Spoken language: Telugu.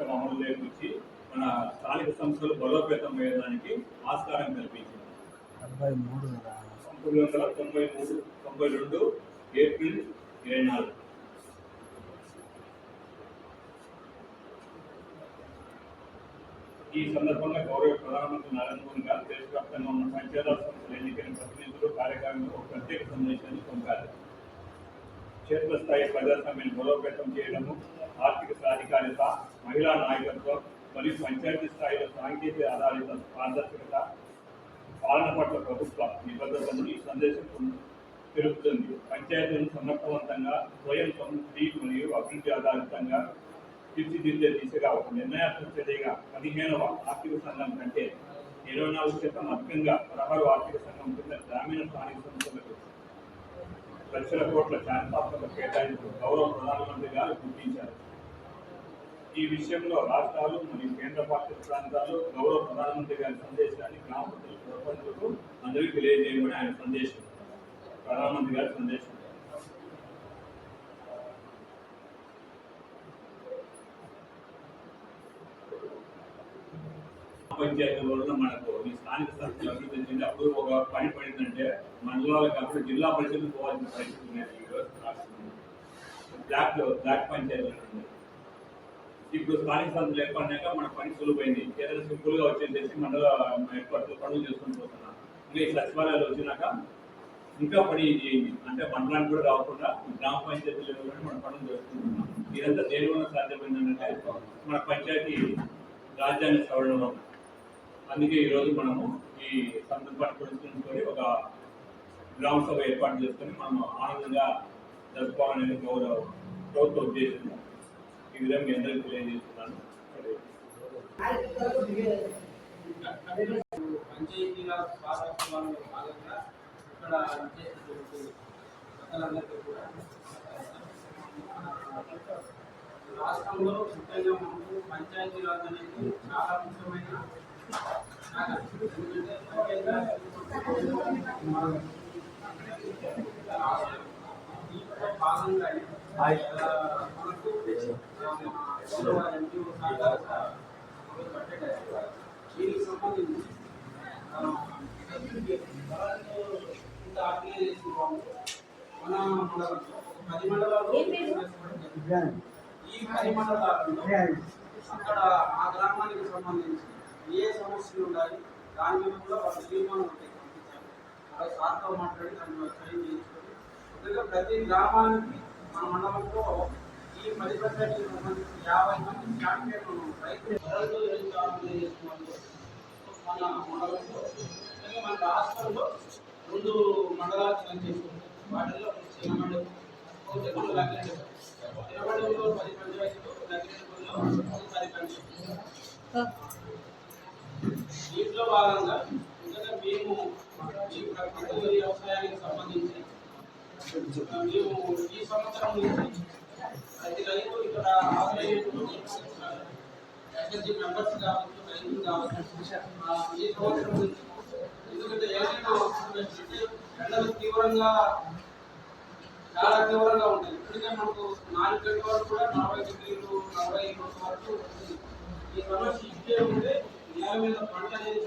చట్టం అమలులోకి వచ్చి మన స్థానిక సంస్థలు బలోపేతం అయ్యేదానికి ఆస్కారం కల్పించింది. 1992 ఏప్రిల్ 24. ఈ సందర్భంగా గౌరవ ప్రధానమంత్రి నరేంద్ర మోదీ గారు దేశవ్యాప్తంగా ఉన్న పంచాయతీరాజ్ సంస్థల ఎన్నికైన ప్రతినిధులు కార్యక్రమంలో ఒక ప్రత్యేక సందేశాన్ని పంపారు. క్షేత్రస్థాయి ప్రజాస్వామ్యాన్ని బలోపేతం చేయడము, ఆర్థిక సాధికారిత, మహిళా నాయకత్వం మరియు పంచాయతీ స్థాయిలో సాంకేతిక ఆధారిత పారదర్శకత పాలన పట్ల ప్రభుత్వ నిబద్ధతను ఈ సందేశం తెలుపుతుంది. పంచాయతీలను సమర్థవంతంగా స్వయం సమృద్ధి మరియు అభివృద్ధి ఆధారితంగా తీర్చిదిద్దే దిశగా ఒక నిర్ణయాత్మక చర్యగా 15వ ఆర్థిక సంఘం కంటే 24% అధికంగా 16వ ఆర్థిక సంఘం కింద గ్రామీణ స్థానిక సంస్థలకు లక్షల కోట్ల చారిత్రాత్మక కేటాయింపు గౌరవ ప్రధానమంత్రి గారు గుర్తించారు. ఈ విషయంలో రాష్ట్రాలు మరియు కేంద్రపాలిత ప్రాంతాలు గౌరవ ప్రధానమంత్రి గారి సందేశాన్ని గ్రామ ప్రజలకు అందరికీ తెలియజేయమని ఆయన సందేశం, ప్రధానమంత్రి గారి సందేశం. పంచాయతీ వల్ల మనకు ఈ స్థానిక సంస్థలు అభివృద్ధి చెంది అప్పుడు ఒక పని పడిందంటే మండలాలకు అప్పుడు జిల్లా పరిషత్ పోవాల్సిన పరిస్థితి ఉన్నాయి. బ్లాక్ పంచాయతీలు ఉన్నాయి. ఇప్పుడు స్థానిక సంస్థలు ఏర్పడినాక మన పని సులువైంది. ఏదైనా సింపుల్ గా వచ్చేసి మండల ఏర్పాట్లు పనులు చేసుకుని పోతున్నాం. ఇంకా ఈ సచివాలయాలు వచ్చినాక ఇంకా పని చేయండి అంటే మండలానికి కూడా రాకుండా గ్రామ పంచాయతీలు మన పనులు చేసుకుంటున్నాం. ఇదంతా దేని వల్ల సాధ్యమైందంటే మన పంచాయతీ రాజ్యాన్ని సవరణలో. అందుకే ఈరోజు మనము ఈ సందర్భాన్ని పురస్కరించుకొని ఒక గ్రామ సభ ఏర్పాటు చేసుకొని మనం ఆనందంగా జరుపుకోవాలనేది గౌరవ ప్రభుత్వ ఉద్దేశం. ఈ విధంగా మీ అందరికీ తెలియజేస్తున్నాను. పంచాయతీరాజ్ వారోత్సవాల్లో భాగంగా ఇక్కడ కూడా రాష్ట్రంలో ముఖ్యంగా మనకు పంచాయతీరాజ్ అనేది చాలా ముఖ్యమైన భాగంగా మనకు దీనికి సంబంధించి మన 10 మండలాల్లో ఈ 10 మండలాల్లో అక్కడ ఆ గ్రామానికి సంబంధించి ఏ సమస్యలు ఉండాలి దాని మీద కూడా వాళ్ళు తీర్మానం ఉంటాయి పంపించాలి. అలా సార్తో మాట్లాడి దాన్ని సైన్ చేయించుకొని ముఖ్యంగా ప్రతి గ్రామానికి మన మండలంలో ఈ 10 పంచాయతీలకు సంబంధించి 50 మంది క్యాండిడేట్లు రైతులు చేసుకున్నారు. మన మండలంలో మన రాష్ట్రంలో 2 మండలాలు సెలెక్ట్ చేసుకుంటాం. వాటిల్లో చిన్న మండలం 10 పంచాయతీలు, 10 పంచాయతీలు, 10 పంచాయతీలు. దీంట్లో భాగంగా ఎందుకంటే మేము ఈ ప్రకృతి వ్యవసాయానికి సంబంధించి మేము ఈ సంవత్సరం నుంచి ప్రతి రైతు ఇక్కడ ఎస్ఎస్జి మెంబర్స్ కావచ్చు, రైతులు కావచ్చు ఈ సంవత్సరం నుంచి ఎందుకంటే ఏదైనా ఎండలు చాలా తీవ్రంగా ఉంటాయి. ఇప్పటికే మనకు 4 గంటల వరకు కూడా 40 డిగ్రీలు 40 వరకు ఉంటుంది. ఈ సమస్య ఇచ్చే ఉంటే నేల మీద పంట అనేది